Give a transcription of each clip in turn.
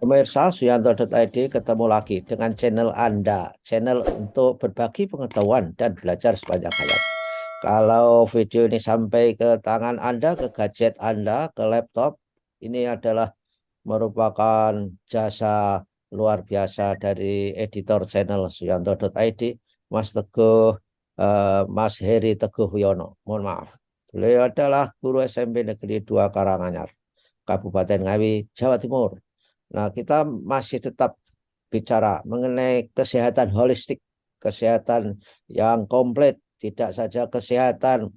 Pemirsa Suyanto.id ketemu lagi dengan channel Anda, channel untuk berbagi pengetahuan dan belajar sepanjang hayat. Kalau video ini sampai ke tangan Anda, ke gadget Anda, ke laptop, ini adalah merupakan jasa luar biasa dari editor channel Suyanto.id, Mas Teguh, Mas Heri Teguh Wiono. Mohon maaf. Beliau adalah guru SMP Negeri 2 Karanganyar, Kabupaten Ngawi, Jawa Timur. Nah, kita masih tetap bicara mengenai kesehatan holistik, kesehatan yang komplit, tidak saja kesehatan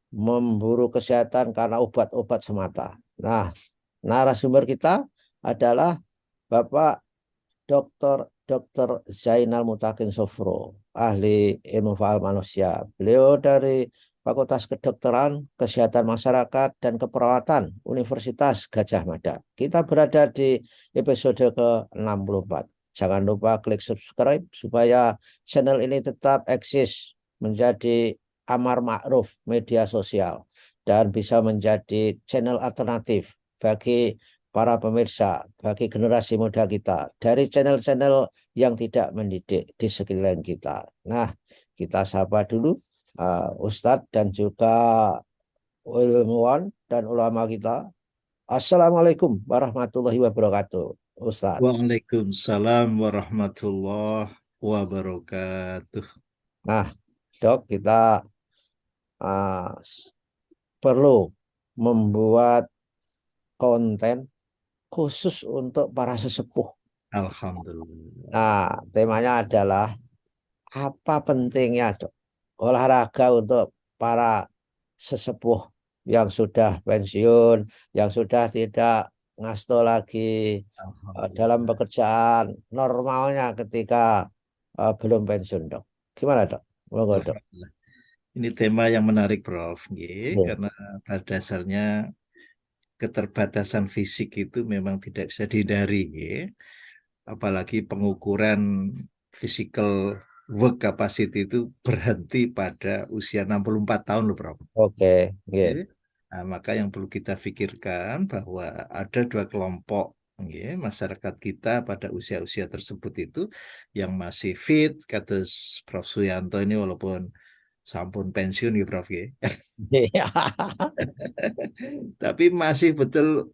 memburu kesehatan karena obat-obat semata. Nah, narasumber kita adalah Bapak Dr. Dr. Zainal Mutakin Sofro, ahli ilmu faal manusia. Beliau dari Fakultas Kedokteran, Kesehatan Masyarakat, dan Keperawatan Universitas Gadjah Mada. Kita berada di episode ke-64. Jangan lupa klik subscribe supaya channel ini tetap eksis menjadi amar ma'ruf media sosial dan bisa menjadi channel alternatif bagi para pemirsa, bagi generasi muda kita, dari channel-channel yang tidak mendidik di sekeliling kita. Nah, kita sapa dulu Ustadz dan juga ilmuwan dan ulama kita. Assalamualaikum warahmatullahi wabarakatuh, Ustadz. Waalaikumsalam warahmatullahi wabarakatuh. Nah, Dok, kita uh, perlu membuat konten khusus untuk para sesepuh. Alhamdulillah. Nah, temanya adalah apa pentingnya, Dok, olahraga untuk para sesepuh yang sudah pensiun, yang sudah tidak ngasto lagi dalam Alhamdulillah. pekerjaan normalnya ketika belum pensiun, Dok. Gimana, Dok? Monggo, Dok. Alhamdulillah. Ini tema yang menarik, Prof. Ya. Karena pada dasarnya keterbatasan fisik itu memang tidak bisa dihindari. Apalagi pengukuran physical work capacity itu berhenti pada usia 64 tahun loh, Prof. Oke, ya. Nah, maka yang perlu kita pikirkan bahwa ada dua kelompok masyarakat kita pada usia-usia tersebut itu yang masih fit, kata Prof. Suyanto ini walaupun sampun pensiun ya Prof. Tapi masih betul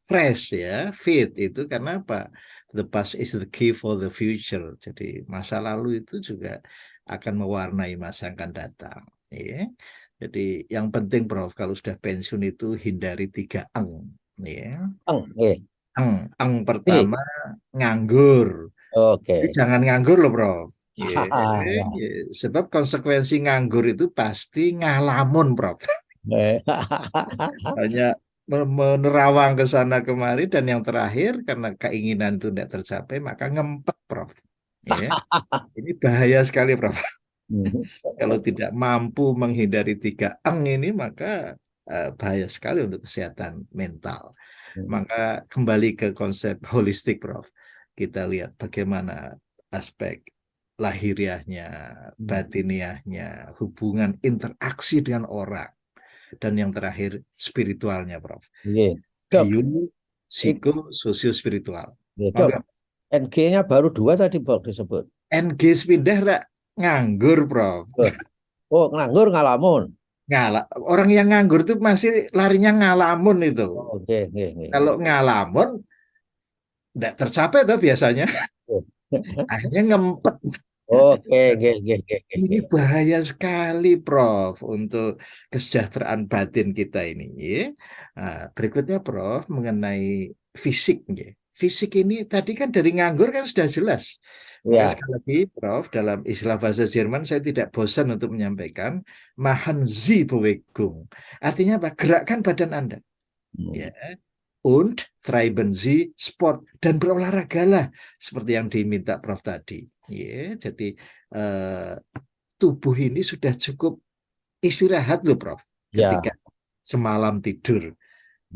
fresh ya, fit itu karena apa? The past is the key for the future. Jadi masa lalu itu juga akan mewarnai masa yang akan datang. Ya. Jadi yang penting Prof, kalau sudah pensiun itu hindari 3 eng. Ya. Ya. Eng pertama nganggur. Jadi Oke. jangan nganggur loh Prof. Ya. Ya. Ya. Sebab konsekuensi nganggur itu pasti ngalamun Prof. Hanya menerawang ke sana kemari dan yang terakhir karena keinginan itu tidak tercapai maka ngempet Prof. Ya. Ini bahaya sekali Prof. Kalau tidak mampu menghindari 3 eng ini maka bahaya sekali untuk kesehatan mental. Maka kembali ke konsep holistik Prof. Kita lihat bagaimana aspek lahiriahnya, batiniahnya, hubungan interaksi dengan orang. Dan yang terakhir spiritualnya Prof. Iya. Dok, Bio, ik- psiko, sosio spiritual. ya, Dok. Maka NG-nya baru 2 tadi, Bok, disebut. NG pindah rak nganggur Prof. Loh. Oh, nganggur ngalamun. Ngalah. Orang yang nganggur itu masih larinya ngalamun itu. Oh, oke, oke, oke, oke. Kalau ngalamun tidak tercapai tuh biasanya. Oh. Akhirnya ngempet. Oke, oke, oke, oke, Ini oke. bahaya sekali, Prof, untuk kesejahteraan batin kita ini. Ya. Nah, berikutnya, Prof, mengenai fisik. Ya. Fisik ini tadi kan dari nganggur kan sudah jelas. Maka Ya. sekali lagi, Prof, dalam istilah bahasa Jerman saya tidak bosan untuk menyampaikan machen Sie Bewegung. Artinya apa? Gerakkan badan Anda. Ya. Und treiben Sie Sport dan berolahragalah seperti yang diminta Prof tadi. Ya, jadi eh, tubuh ini sudah cukup istirahat loh Prof. Ketika Ya. semalam tidur.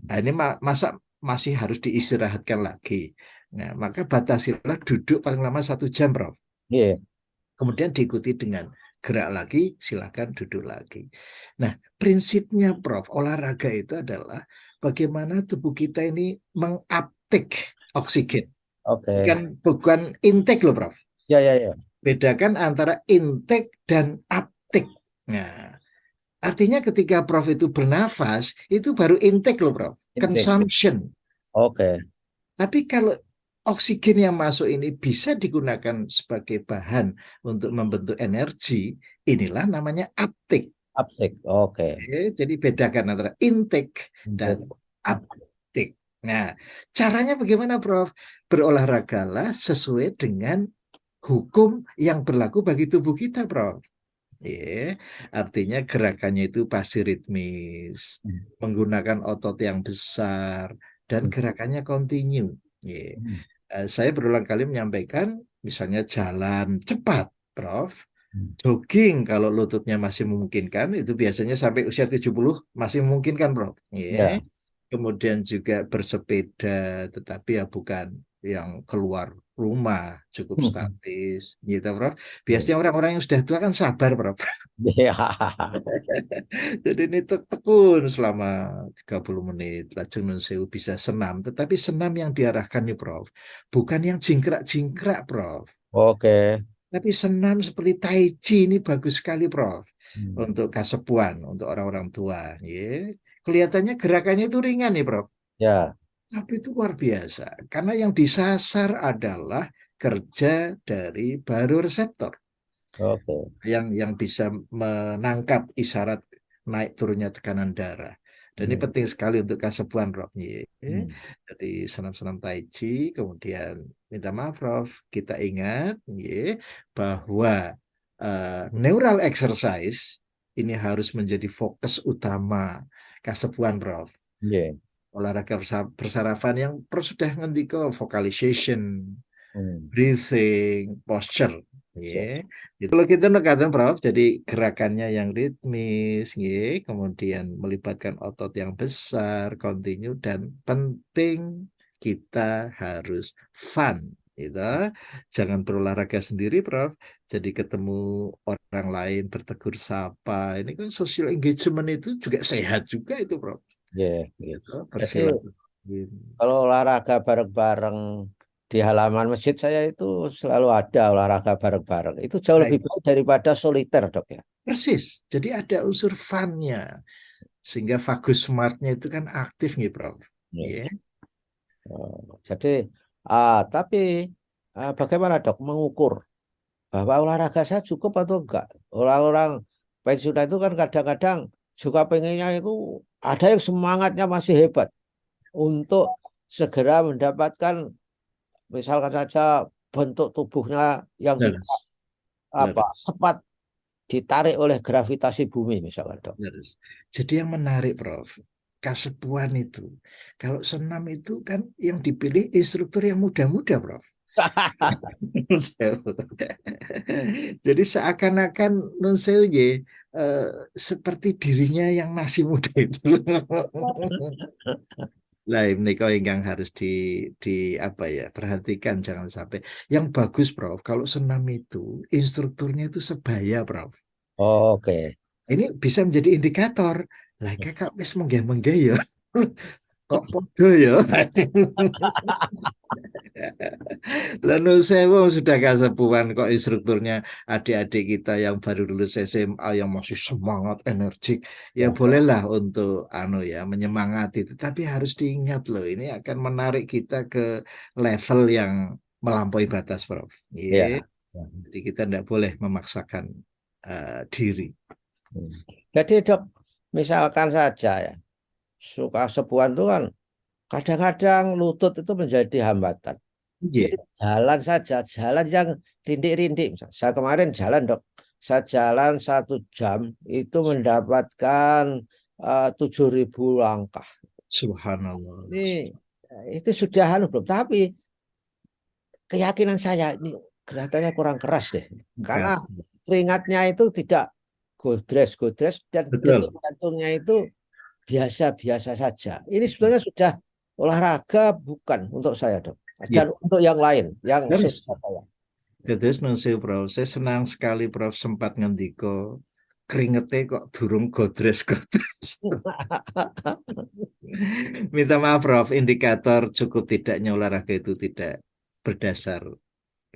Nah, ini masa masih harus diistirahatkan lagi. Nah, maka batasilah duduk paling lama 1 jam Prof. Iya. Kemudian diikuti dengan gerak lagi, silakan duduk lagi. Nah, prinsipnya Prof, olahraga itu adalah bagaimana tubuh kita ini menguptake oksigen. Oke. Bukan intake loh, Prof. Ya, ya, ya. Bedakan antara intake dan uptake. Nah, artinya ketika Prof itu bernafas, itu baru intake loh, Prof. Intake. Consumption. Oke. Tapi kalau oksigen yang masuk ini bisa digunakan sebagai bahan untuk membentuk energi, inilah namanya uptake. Uptake. Oke. Jadi bedakan antara intake dan Intake. uptake. Nah, caranya bagaimana, Prof? Berolahragalah sesuai dengan hukum yang berlaku bagi tubuh kita, Prof. Artinya gerakannya itu pasti ritmis, Hmm. menggunakan otot yang besar, dan Hmm. gerakannya kontinu. Hmm. Saya berulang kali menyampaikan, misalnya jalan cepat, Prof. Hmm. Jogging kalau lututnya masih memungkinkan, itu biasanya sampai usia 70 masih memungkinkan, Prof. Ya. Kemudian juga bersepeda, tetapi ya bukan yang keluar rumah, cukup Hmm. statis, gitu, Prof. Hmm. Biasanya orang-orang yang sudah tua kan sabar, Prof. Ya. Jadi ini tekun selama 30 menit, lajeng nun sewu bisa senam, tetapi senam yang diarahkan nih, Prof. Bukan yang jingkrak-jingkrak, Prof. Oke. Tapi senam seperti Tai Chi ini bagus sekali, Prof. Hmm. Untuk kasepuan, untuk orang-orang tua. Kelihatannya gerakannya itu ringan nih, Prof. Ya. Tapi itu luar biasa. Karena yang disasar adalah kerja dari baroreseptor Oke. yang bisa menangkap isyarat naik turunnya tekanan darah. Dan ini Hmm. penting sekali untuk kasepuan, Prof. Hmm. Jadi senam-senam Tai Chi, kemudian minta maaf, Prof. Kita ingat bahwa neural exercise ini harus menjadi fokus utama kasepuan, Prof. Ya. Olahraga bersarafan yang sudah ngendiko vocalization, Hmm. breathing, posture. Jadi kalau kita nekatin, Prof, jadi gerakannya yang ritmis, kemudian melibatkan otot yang besar, kontinu, dan penting kita harus fun. Gitu. Jangan berolahraga sendiri, Prof. Jadi ketemu orang lain, bertegur sapa. Ini kan social engagement itu juga sehat juga itu, Prof. Ya. Ya. Gitu, Jadi bersilaturahmi. kalau olahraga bareng-bareng di halaman masjid saya itu selalu ada olahraga bareng-bareng. Itu jauh lebih Baik. baik daripada soliter, Dok ya. Persis. Jadi ada unsur fun-nya. Sehingga vagus smartnya itu kan aktif nih, Prof. Ya. Iya. Jadi, tapi bagaimana Dok mengukur bahwa olahraga saya cukup atau enggak? Orang-orang pensiunan itu kan kadang-kadang juga pengennya itu ada yang semangatnya masih hebat untuk segera mendapatkan misalkan saja bentuk tubuhnya yang tidak Leres. Leres. cepat ditarik oleh gravitasi bumi misalkan Dok. Leres. Jadi yang menarik, Prof, kasepuan itu. Kalau senam itu kan yang dipilih instruktur yang muda-muda, Prof. Jadi seakan-akan Nun Sewu seperti dirinya yang masih muda itu. Lah ini kau yang harus di apa ya perhatikan jangan sampai yang bagus, Prof. Kalau senam itu instrukturnya itu sebaya, Prof. Oke. Ini bisa menjadi indikator. Lah kakak wis menggah-menggah ya. Kok podo ya? Lalu saya sudah kasepuan kok instrukturnya adik-adik kita yang baru lulus SMA yang masih semangat, energik. Ya Ya, bolehlah untuk ya menyemangati, tetapi harus diingat loh ini akan menarik kita ke level yang melampaui batas, Prof. ya. Jadi kita tidak boleh memaksakan diri. Hmm. Jadi Dok, misalkan saja ya, suka sepuan itu kan kadang-kadang lutut itu menjadi hambatan. Iya, Jadi jalan saja, jalan yang rindik-rindik. Saya kemarin jalan Dok, saya jalan 1 jam itu mendapatkan 7.000 langkah. subhanallah. Ini itu sudah anu belum, tapi keyakinan saya ini gerakannya kurang keras deh, karena Bukan. keringatnya itu tidak godres-godres dan detik Betul. jantungnya itu biasa-biasa saja. Ini sebenarnya sudah olahraga bukan untuk saya, Dok. Iya, Dan untuk yang lain, yang harus. sesama saya. Terus nunsil, Prof. Saya senang sekali, Prof. Sempat ngendiko keringetnya kok durung godres-godres. Minta maaf, Prof. Indikator cukup tidaknya olahraga itu tidak berdasar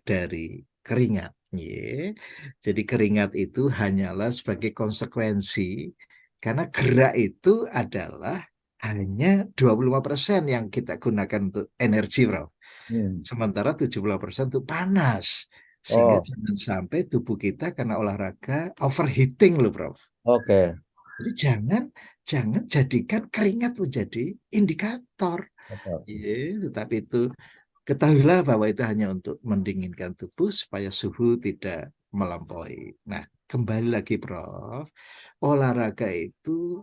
dari keringat. Ye. Jadi keringat itu hanyalah sebagai konsekuensi karena gerak itu adalah hanya 25% yang kita gunakan untuk energi, Prof. Hmm. Sementara 70% itu panas. Sehingga Oh, jangan sampai tubuh kita karena olahraga overheating loh, Prof. oke. Jadi jangan jangan jadikan keringat menjadi indikator. Betul. Iya, tetapi itu ketahuilah bahwa itu hanya untuk mendinginkan tubuh supaya suhu tidak melampaui. Nah, kembali lagi, Prof. Olahraga itu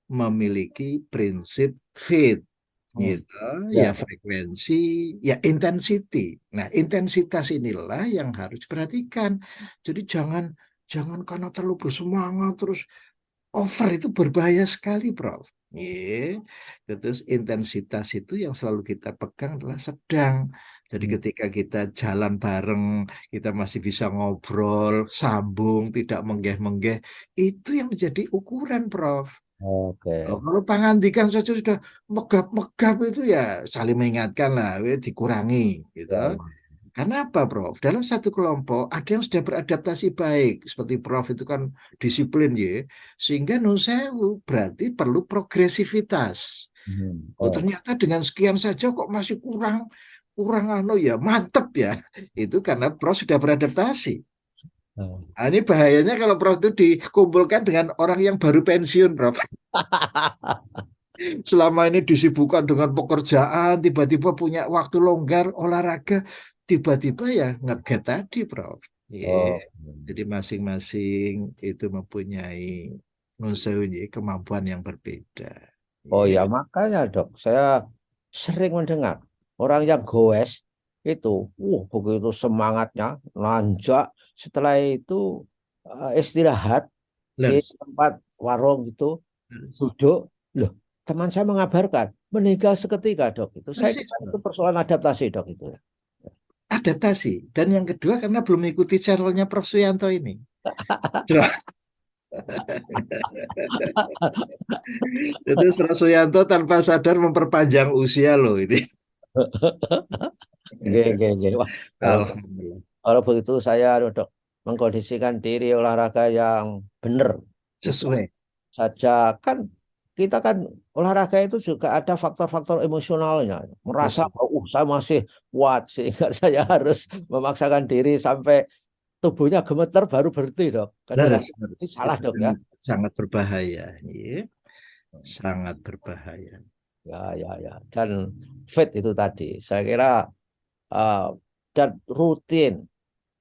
memiliki prinsip fit, Hmm. gitu. Ya Ya. frekuensi, ya intensity. Nah, intensitas inilah yang harus diperhatikan. Jadi jangan jangan karena terlalu bersemangat terus over itu berbahaya sekali, Prof. Iya. Terus intensitas itu yang selalu kita pegang adalah sedang. Jadi Hmm. ketika kita jalan bareng, kita masih bisa ngobrol, sambung, tidak menggeh-menggeh, itu yang menjadi ukuran, Prof. Oh, Oke. kalau pangandikan saja sudah megap-megap itu ya saling mengingatkan lah, dikurangi gitu. Ya, ya. Karena apa, Prof? Dalam satu kelompok ada yang sudah beradaptasi baik, seperti Prof itu kan disiplin ya, sehingga nun sewu berarti perlu progresivitas. Hmm. Oh, Oh. ternyata dengan sekian saja kok masih kurang kurang anu ya, mantep ya. Itu karena Prof sudah beradaptasi. Oh. Nah, ini bahayanya kalau Prof itu dikumpulkan dengan orang yang baru pensiun, Prof. Selama ini disibukkan dengan pekerjaan, tiba-tiba punya waktu longgar, olahraga, tiba-tiba ya ngeget tadi, Prof. Oh. Yeah. Jadi masing-masing itu mempunyai kemampuan yang berbeda. Oh Yeah. ya, makanya dok, saya sering mendengar orang yang goes itu, begitu semangatnya, nanjak, setelah itu istirahat di Leres. tempat warung itu, Leres. duduk, loh, teman saya mengabarkan meninggal seketika dok itu. Saya Persis, kira itu Prof. persoalan adaptasi dok itu ya. Adaptasi. Dan yang kedua karena belum mengikuti channelnya Prof. Suyanto ini. Itu Prof. Suyanto tanpa sadar memperpanjang usia loh ini. Gak. Wah, kalau Alhamdulillah. kalau begitu saya dok mengkondisikan diri olahraga yang benar itu Sesuai. saja kan kita kan olahraga itu juga ada faktor-faktor emosionalnya. Merasa Sesuai. bahwa saya masih kuat sehingga saya harus memaksakan diri sampai tubuhnya gemeter baru berhenti dok. Leres, Kadang-kadang leres. ini salah Itu dok ya. sangat sangat berbahaya, ya. Sangat berbahaya. Ya. Dan fit itu tadi. Saya kira uh, dan rutin,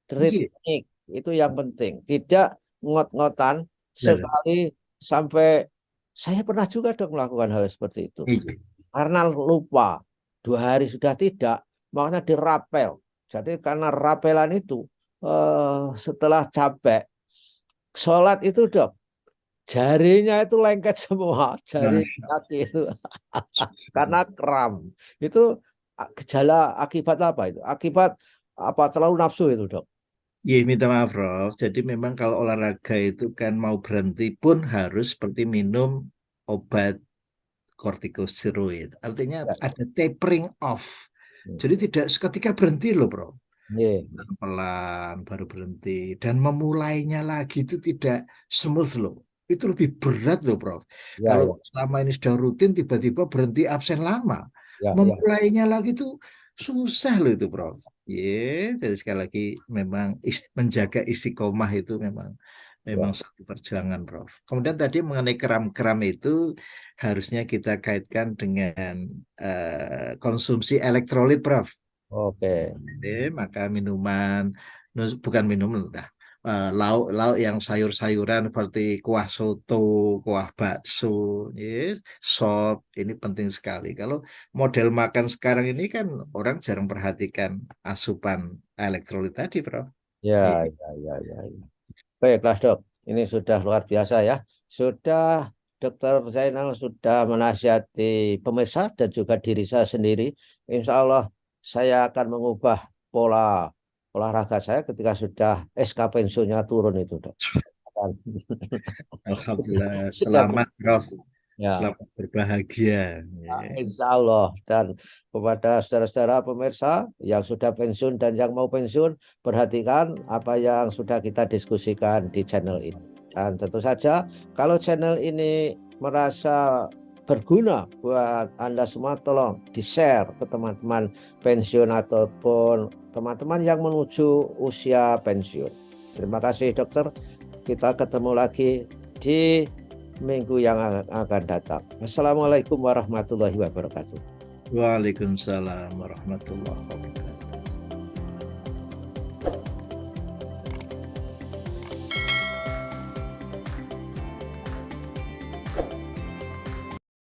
Iya, ritmik itu yang penting. Tidak ngot-ngotan leres. sekali sampai saya pernah juga dok melakukan hal seperti itu. Iya, Karena lupa 2 hari sudah tidak, makanya dirapel. Jadi karena rapelan itu setelah capek, sholat itu dok, jarinya itu lengket semua, jari Masya kaki itu karena Allah. kram. Itu gejala akibat apa itu? Akibat apa terlalu nafsu itu dok? Iya, minta maaf, Prof. Jadi memang kalau olahraga itu kan mau berhenti pun harus seperti minum obat kortikosteroid. Artinya Ya. ada tapering off. Hmm. Jadi tidak seketika berhenti loh, Prof. Iya. Pelan baru berhenti dan memulainya lagi itu tidak smooth loh, itu lebih berat loh, Prof. Ya, Kalau ya, selama ini sudah rutin tiba-tiba berhenti absen lama, ya. memulainya lagi itu susah loh itu, Prof. Jadi sekali lagi memang menjaga istiqomah itu memang memang Ya. satu perjuangan, Prof. Kemudian tadi mengenai kram-kram itu harusnya kita kaitkan dengan konsumsi elektrolit, Prof. Oke. Maka minuman, bukan minuman dah, lauk-lauk yang sayur-sayuran seperti kuah soto, kuah bakso, ya, sop, ini penting sekali. Kalau model makan sekarang ini kan orang jarang perhatikan asupan elektrolit tadi, Bro. Iya. Ya. Baiklah dok, ini sudah luar biasa ya. Sudah Dokter Zainal sudah menasihati pemirsa dan juga diri saya sendiri. Insya Allah saya akan mengubah pola olahraga saya ketika sudah SK pensiunnya turun itu dok. Alhamdulillah, Sudah selamat, Prof. Ya. Selamat berbahagia. Insya Allah. Dan kepada saudara-saudara pemirsa yang sudah pensiun dan yang mau pensiun, perhatikan apa yang sudah kita diskusikan di channel ini. Dan tentu saja kalau channel ini merasa berguna buat Anda semua, tolong di-share ke teman-teman pensiun ataupun teman-teman yang menuju usia pensiun. Terima kasih dokter. Kita ketemu lagi di minggu yang akan datang. Assalamualaikum warahmatullahi wabarakatuh. Waalaikumsalam warahmatullahi wabarakatuh.